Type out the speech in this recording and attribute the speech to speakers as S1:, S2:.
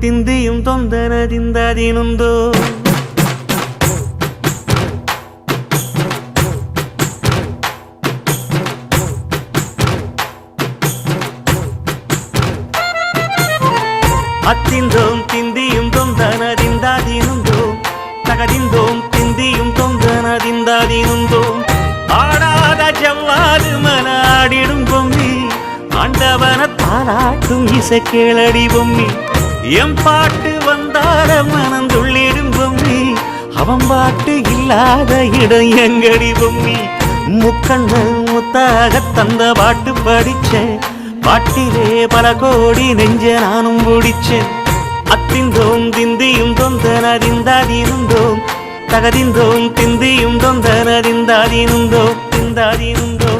S1: ತಿಂದಿಯುಂ ತೊಂದನದಿಂದದಿನುಂದೋ ಅತ್ತಿಂದೋಂ ತಿಂದಿಯುಂ ತೊಂದನದಿಂದದಿನುಂದೋ ತಗದಿಂದೋಂ ತಿಂದಿಯುಂ ತೊಂದನದಿಂದದಿನುಂದೋ ஆடாத ஜவ்வாது மனாடிடும் பொம்மி ஆண்டவன தாராட்டும் இசை கேளடி பொம்மி எம் பாட்டு வந்தார மனந்துள்ளிடும் பொம்மி அவன் பாட்டு இல்லாத இடம் எங்கடி பொம்மி முக்கண்ணல் முத்தாக தந்த பாட்டு படிச்சேன் பாட்டிலே பல கோடி நெஞ்ச நானும் பிடிச்சேன் அத்திந்தோம் திந்தியும் தொந்தனதிந்தாதினுந்தோம் தகதிந்தோம் திந்தியும் தொந்தனதிந்தாதினுந்தோம் திந்தாதினுந்தோ